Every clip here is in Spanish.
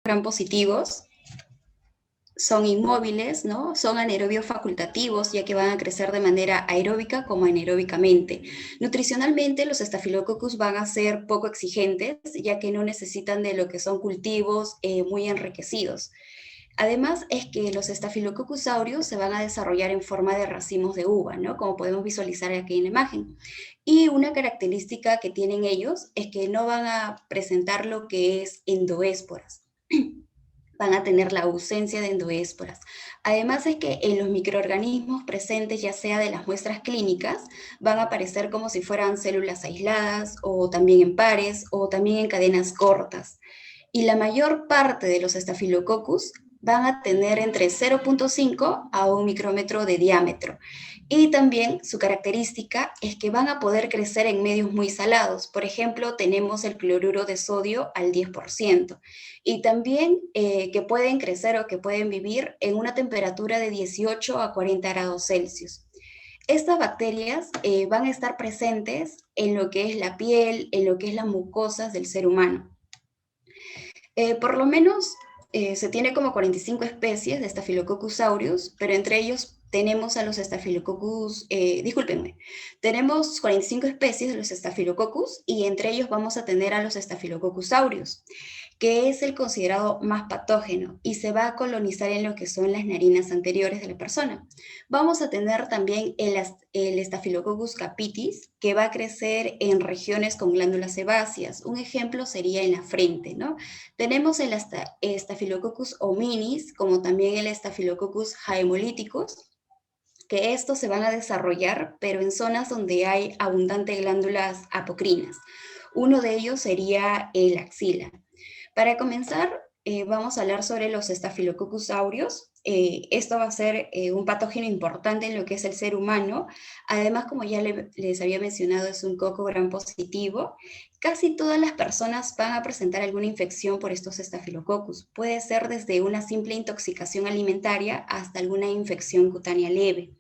gram positivos, son inmóviles, ¿no? Son anaerobios facultativos, ya que van a crecer de manera aeróbica como anaeróbicamente. Nutricionalmente, los Staphylococcus van a ser poco exigentes, ya que no necesitan de lo que son cultivos muy enriquecidos. Además, es que los Staphylococcus aureus se van a desarrollar en forma de racimos de uva, ¿no? Como podemos visualizar aquí en la imagen. Y una característica que tienen ellos es que no van a presentar lo que es endoésporas. Van a tener la ausencia de endoésporas. Además es que en los microorganismos presentes, ya sea de las muestras clínicas, van a aparecer como si fueran células aisladas, o también en pares, o también en cadenas cortas. Y la mayor parte de los Staphylococcus van a tener entre 0.5 a 1 micrómetro de diámetro. Y también su característica es que van a poder crecer en medios muy salados. Por ejemplo, tenemos el cloruro de sodio al 10%. Y también que pueden crecer o que pueden vivir en una temperatura de 18 a 40 grados Celsius. Estas bacterias van a estar presentes en lo que es la piel, en lo que es las mucosas del ser humano. Por lo menos se tiene como 45 especies de Staphylococcus aureus, pero entre ellos tenemos a los Staphylococcus, discúlpenme, tenemos 45 especies de los Staphylococcus y entre ellos vamos a tener a los Staphylococcus aureus, que es el considerado más patógeno y se va a colonizar en lo que son las narinas anteriores de la persona. Vamos a tener también el Staphylococcus capitis, que va a crecer en regiones con glándulas sebáceas. Un ejemplo sería en la frente, ¿no? Tenemos el Staphylococcus hominis, como también el Staphylococcus haemolyticus, que estos se van a desarrollar, pero en zonas donde hay abundantes glándulas apocrinas. Uno de ellos sería el axila. Para comenzar, vamos a hablar sobre los Staphylococcus aureus. Esto va a ser un patógeno importante en lo que es el ser humano. Además, como ya les había mencionado, es un coco gram positivo. Casi todas las personas van a presentar alguna infección por estos Staphylococcus. Puede ser desde una simple intoxicación alimentaria hasta alguna infección cutánea leve,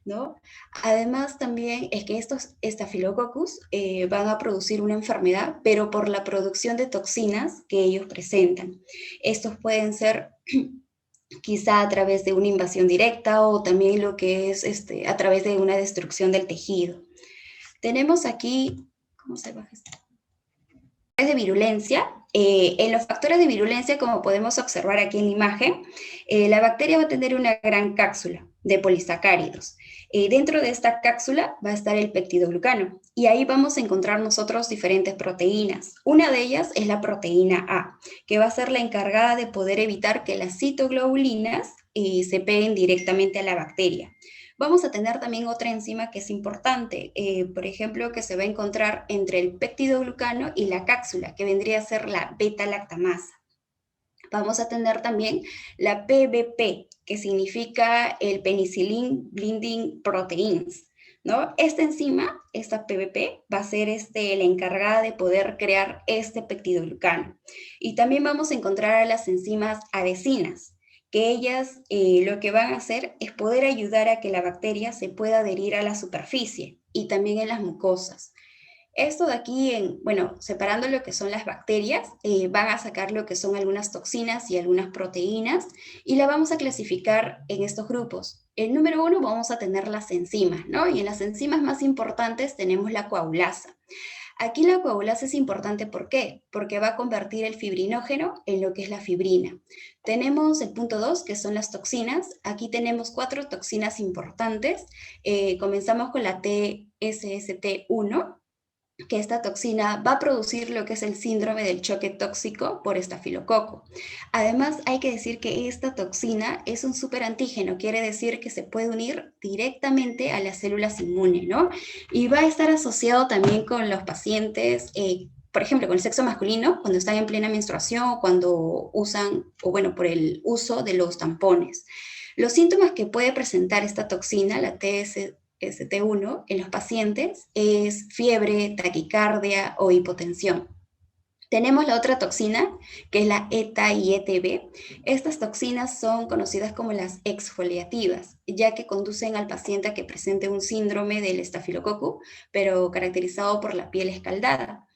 ¿no? Además, también es que estos Staphylococcus van a producir una enfermedad, pero por la producción de toxinas que ellos presentan. Estos pueden ser quizá a través de una invasión directa o también lo que es a través de una destrucción del tejido. Tenemos aquí, ¿cómo se baja esto? De virulencia. En los factores de virulencia, como podemos observar aquí en la imagen, la bacteria va a tener una gran cápsula de polisacáridos. Dentro de esta cápsula va a estar el peptidoglucano y ahí vamos a encontrar nosotros diferentes proteínas. Una de ellas es la proteína A, que va a ser la encargada de poder evitar que las citoglobulinas se peguen directamente a la bacteria. Vamos a tener también otra enzima que es importante, por ejemplo, que se va a encontrar entre el peptidoglucano y la cápsula, que vendría a ser la beta-lactamasa. Vamos a tener también la PBP, que significa el Penicillin Binding Proteins, ¿no? Esta enzima, esta PBP, va a ser la encargada de poder crear este peptidoglucano. Y también vamos a encontrar a las enzimas adhesinas, que ellas lo que van a hacer es poder ayudar a que la bacteria se pueda adherir a la superficie y también en las mucosas. Esto de aquí, bueno, separando lo que son las bacterias, van a sacar lo que son algunas toxinas y algunas proteínas y la vamos a clasificar en estos grupos. El número 1 vamos a tener las enzimas, ¿no? Y en las enzimas más importantes tenemos la coagulasa. Aquí la coagulasa es importante, ¿por qué? Porque va a convertir el fibrinógeno en lo que es la fibrina. Tenemos el punto 2, que son las toxinas. Aquí tenemos 4 toxinas importantes. Comenzamos con la TSST1, que esta toxina va a producir lo que es el síndrome del choque tóxico por estafilococo. Además, hay que decir que esta toxina es un superantígeno, quiere decir que se puede unir directamente a las células inmunes, ¿no? Y va a estar asociado también con los pacientes, por ejemplo, con el sexo masculino, cuando están en plena menstruación o cuando usan, o bueno, por el uso de los tampones. Los síntomas que puede presentar esta toxina, la TSST1 en los pacientes es fiebre, taquicardia o hipotensión. Tenemos la otra toxina, que es la ETA y ETB. Estas toxinas son conocidas como las exfoliativas, ya que conducen al paciente a que presente un síndrome del estafilococo, pero caracterizado por la piel escaldada.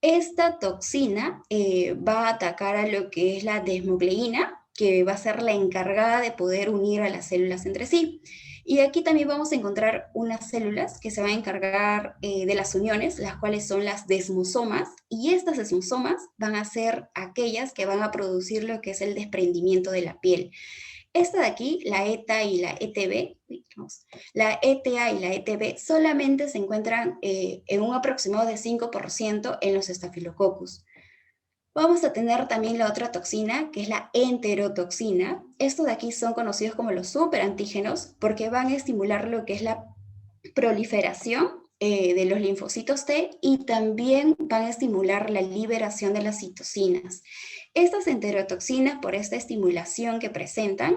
Esta toxina va a atacar a lo que es la desmogleína, que va a ser la encargada de poder unir a las células entre sí. Y aquí también vamos a encontrar unas células que se van a encargar de las uniones, las cuales son las desmosomas, y estas desmosomas van a ser aquellas que van a producir lo que es el desprendimiento de la piel. Esta de aquí, la ETA y la ETB, la ETA y la ETB solamente se encuentran en un aproximado de 5% en los estafilococcus. Vamos a tener también la otra toxina, que es la enterotoxina. Estos de aquí son conocidos como los superantígenos porque van a estimular lo que es la proliferación de los linfocitos T y también van a estimular la liberación de las citocinas. Estas enterotoxinas, por esta estimulación que presentan,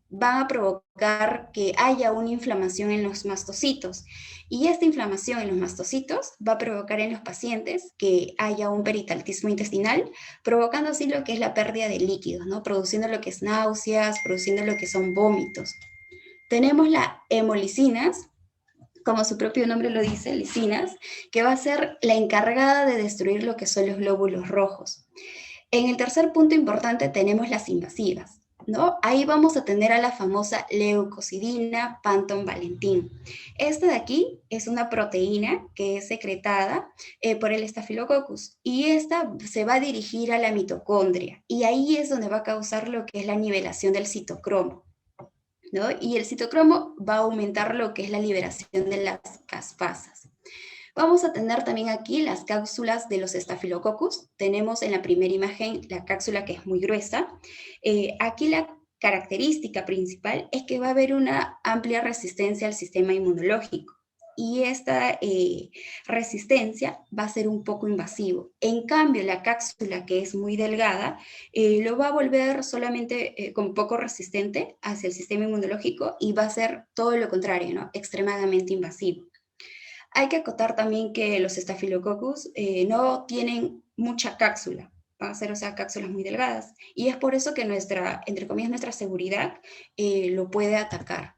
van a provocar que haya una inflamación en los mastocitos. Y esta inflamación en los mastocitos va a provocar en los pacientes que haya un peritaltismo intestinal, provocando así lo que es la pérdida de líquidos, ¿no? Produciendo lo que es náuseas, produciendo lo que son vómitos. Tenemos las hemolicinas, como su propio nombre lo dice, licinas, que va a ser la encargada de destruir lo que son los glóbulos rojos. En el tercer punto importante tenemos las invasivas, ¿no? Ahí vamos a tener a la famosa leucocidina Panton-Valentin. Esta de aquí es una proteína que es secretada por el Staphylococcus y esta se va a dirigir a la mitocondria y ahí es donde va a causar lo que es la nivelación del citocromo, ¿no? Y el citocromo va a aumentar lo que es la liberación de las caspasas. Vamos a tener también aquí las cápsulas de los estafilococcus. Tenemos en la primera imagen la cápsula que es muy gruesa. Aquí la característica principal es que va a haber una amplia resistencia al sistema inmunológico y esta resistencia va a ser un poco invasivo. En cambio, la cápsula que es muy delgada lo va a volver solamente con poco resistente hacia el sistema inmunológico y va a ser todo lo contrario, ¿no? Extremadamente invasivo. Hay que acotar también que los estafilococcus no tienen mucha cápsula, van a ser, o sea, cápsulas muy delgadas, y es por eso que nuestra, entre comillas, nuestra seguridad lo puede atacar.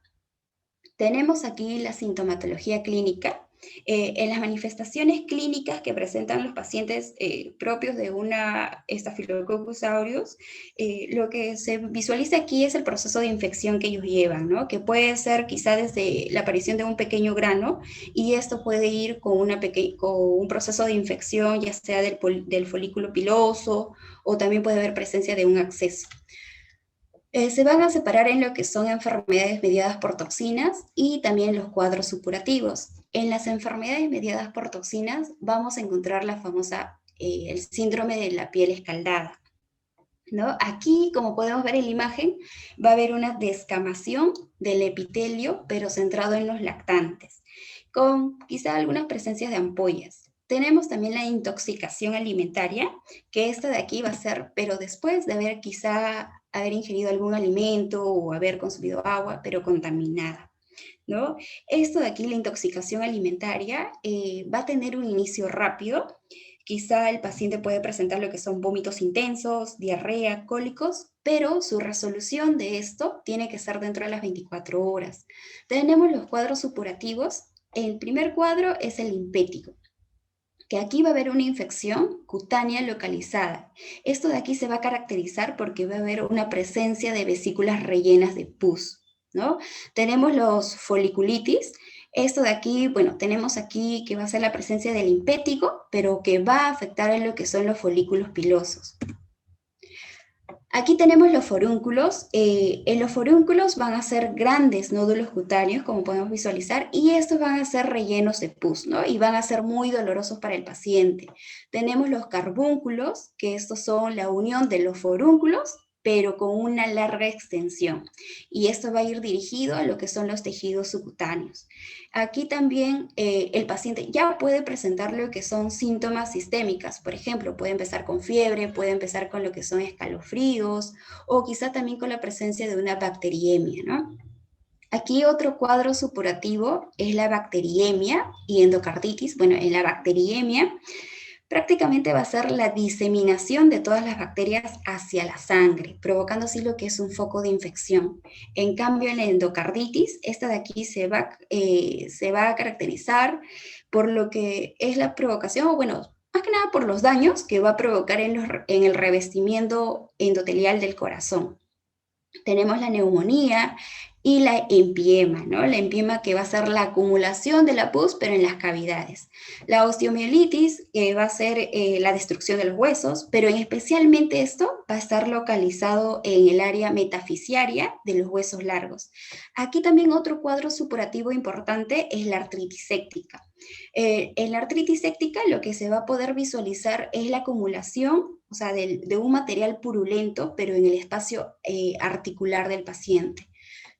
Tenemos aquí la sintomatología clínica. En las manifestaciones clínicas que presentan los pacientes propios de una Staphylococcus aureus, lo que se visualiza aquí es el proceso de infección que ellos llevan, ¿no? Que puede ser quizá desde la aparición de un pequeño grano y esto puede ir con, con un proceso de infección, ya sea del folículo piloso o también puede haber presencia de un absceso. Se van a separar en lo que son enfermedades mediadas por toxinas y también los cuadros supurativos. En las enfermedades mediadas por toxinas vamos a encontrar la famosa, el síndrome de la piel escaldada, ¿no? Aquí, como podemos ver en la imagen, va a haber una descamación del epitelio, pero centrado en los lactantes, con quizá algunas presencias de ampollas. Tenemos también la intoxicación alimentaria, que esta de aquí va a ser, pero después de haber quizá haber ingerido algún alimento o haber consumido agua, pero contaminada, ¿no? Esto de aquí, la intoxicación alimentaria, va a tener un inicio rápido. Quizá el paciente puede presentar lo que son vómitos intensos, diarrea, cólicos, pero su resolución de esto tiene que ser dentro de las 24 horas. Tenemos los cuadros supurativos. El primer cuadro es el limpético, que aquí va a haber una infección cutánea localizada. Esto de aquí se va a caracterizar porque va a haber una presencia de vesículas rellenas de pus, ¿no? Tenemos los foliculitis. Esto de aquí, bueno, tenemos aquí que va a ser la presencia del limpético, pero que va a afectar en lo que son los folículos pilosos. Aquí tenemos los forúnculos. En los forúnculos van a ser grandes nódulos cutáneos, como podemos visualizar, y estos van a ser rellenos de pus, ¿no? Y van a ser muy dolorosos para el paciente. Tenemos los carbúnculos, que estos son la unión de los forúnculos, pero con una larga extensión. Y esto va a ir dirigido a lo que son los tejidos subcutáneos. Aquí también el paciente ya puede presentar lo que son síntomas sistémicas. Por ejemplo, puede empezar con fiebre, puede empezar con lo que son escalofríos o quizá también con la presencia de una bacteriemia, ¿no? Aquí otro cuadro supurativo es la bacteriemia y endocarditis. Bueno, en la bacteriemia prácticamente va a ser la diseminación de todas las bacterias hacia la sangre, provocando así lo que es un foco de infección. En cambio, en la endocarditis, esta de aquí se va a caracterizar por lo que es la provocación, o bueno, más que nada por los daños que va a provocar en el revestimiento endotelial del corazón. Tenemos la neumonía y la empiema, ¿no? La empiema que va a ser la acumulación de la pus, pero en las cavidades. La osteomielitis, que va a ser la destrucción de los huesos, pero especialmente esto va a estar localizado en el área metafisiaria de los huesos largos. Aquí también otro cuadro supurativo importante es la artritis séptica. En la artritis séptica lo que se va a poder visualizar es la acumulación, o sea, de un material purulento, pero en el espacio articular del paciente.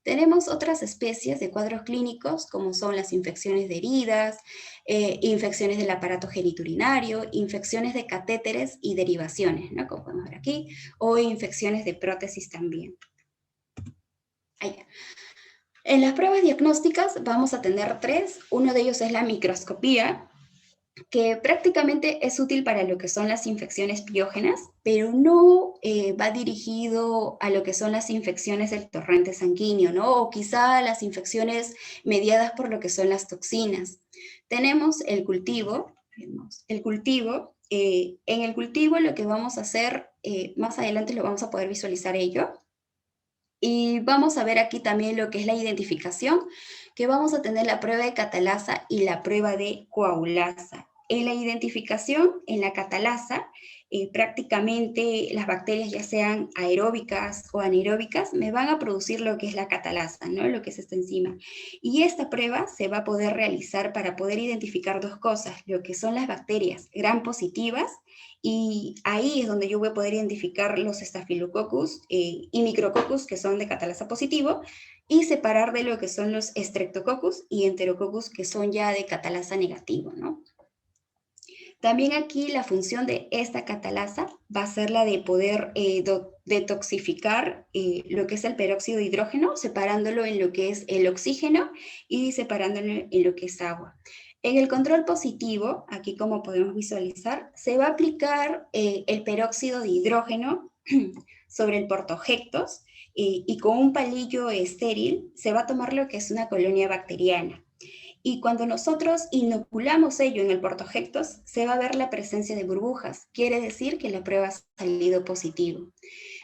Tenemos otras especies de cuadros clínicos, como son las infecciones de heridas, infecciones del aparato geniturinario, infecciones de catéteres y derivaciones, ¿no? Como podemos ver aquí, o infecciones de prótesis también. Ahí. En las pruebas diagnósticas vamos a tener tres. Uno de ellos es la microscopía, que prácticamente es útil para lo que son las infecciones piógenas, pero no va dirigido a lo que son las infecciones del torrente sanguíneo, ¿no? O quizá las infecciones mediadas por lo que son las toxinas. Tenemos el cultivo. En el cultivo lo que vamos a hacer, más adelante lo vamos a poder visualizar ello, y vamos a ver aquí también lo que es la identificación, que vamos a tener la prueba de catalasa y la prueba de coagulasa. En la identificación, en la catalasa, prácticamente las bacterias, ya sean aeróbicas o anaeróbicas, me van a producir lo que es la catalasa, ¿no? Lo que es esta enzima. Y esta prueba se va a poder realizar para poder identificar dos cosas, lo que son las bacterias gram positivas, y ahí es donde yo voy a poder identificar los Staphylococcus y Micrococcus, que son de catalasa positivo, y separar de lo que son los Streptococcus y Enterococcus, que son ya de catalasa negativo, ¿no? También aquí la función de esta catalasa va a ser la de poder detoxificar lo que es el peróxido de hidrógeno, separándolo en lo que es el oxígeno y separándolo en lo que es agua. En el control positivo, aquí como podemos visualizar, se va a aplicar el peróxido de hidrógeno sobre el portojectos y con un palillo estéril se va a tomar lo que es una colonia bacteriana. Y cuando nosotros inoculamos ello en el portojectos, se va a ver la presencia de burbujas. Quiere decir que la prueba ha salido positivo.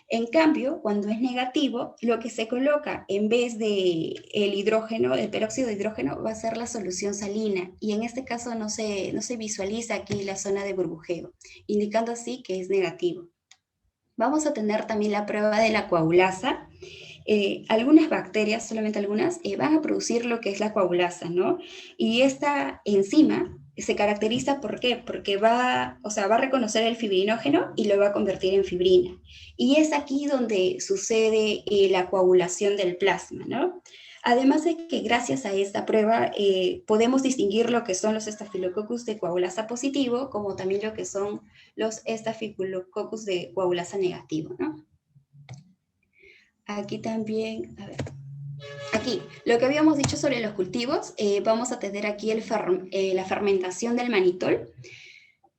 En cambio, cuando es negativo, lo que se coloca en vez de el hidrógeno, el peróxido de hidrógeno, va a ser la solución salina. Y en este caso no se visualiza aquí la zona de burbujeo, indicando así que es negativo. Vamos a tener también la prueba de la coagulasa. Algunas bacterias, solamente algunas, van a producir lo que es la coagulasa, ¿no? Y esta enzima se caracteriza, ¿por qué? Porque va a reconocer el fibrinógeno y lo va a convertir en fibrina. Y es aquí donde sucede la coagulación del plasma, ¿no? Además de que gracias a esta prueba podemos distinguir lo que son los Staphylococcus de coagulasa positivo, como también lo que son los Staphylococcus de coagulasa negativo, ¿no? Aquí también, a ver, aquí, lo que habíamos dicho sobre los cultivos, vamos a tener aquí la fermentación del manitol.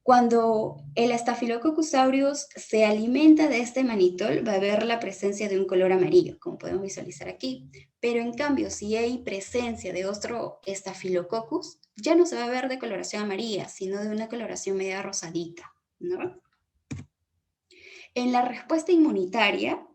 Cuando el Staphylococcus aureus se alimenta de este manitol, va a haber la presencia de un color amarillo, como podemos visualizar aquí. Pero en cambio, si hay presencia de otro Staphylococcus, ya no se va a ver de coloración amarilla, sino de una coloración media rosadita, ¿no? En la respuesta inmunitaria,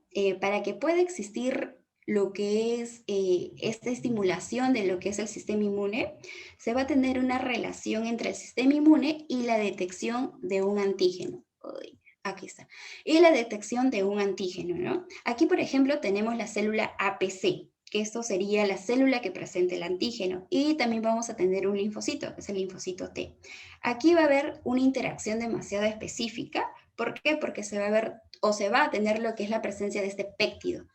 para que pueda existir lo que es esta estimulación de lo que es el sistema inmune, se va a tener una relación entre el sistema inmune y la detección de un antígeno. Uy, aquí está. Y la detección de un antígeno, ¿no? Aquí, por ejemplo, tenemos la célula APC, que esto sería la célula que presenta el antígeno. Y también vamos a tener un linfocito, que es el linfocito T. Aquí va a haber una interacción demasiado específica. ¿Por qué? Porque se va a ver o se va a tener lo que es la presencia de este péptido.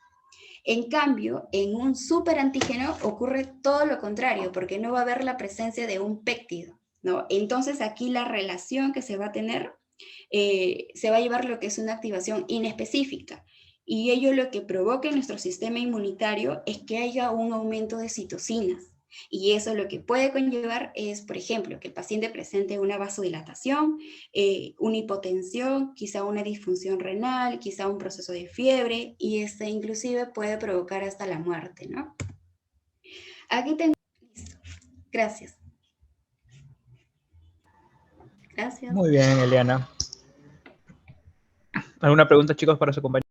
En cambio, en un superantígeno ocurre todo lo contrario, porque no va a haber la presencia de un péptido, ¿no? Entonces aquí la relación que se va a tener se va a llevar lo que es una activación inespecífica. Y ello lo que provoca en nuestro sistema inmunitario es que haya un aumento de citocinas. Y eso lo que puede conllevar es, por ejemplo, que el paciente presente una vasodilatación, una hipotensión, quizá una disfunción renal, quizá un proceso de fiebre, y este inclusive puede provocar hasta la muerte, ¿no? Aquí tengo... Listo. Gracias. Gracias. Muy bien, Eliana. ¿Alguna pregunta, chicos, para su compañero?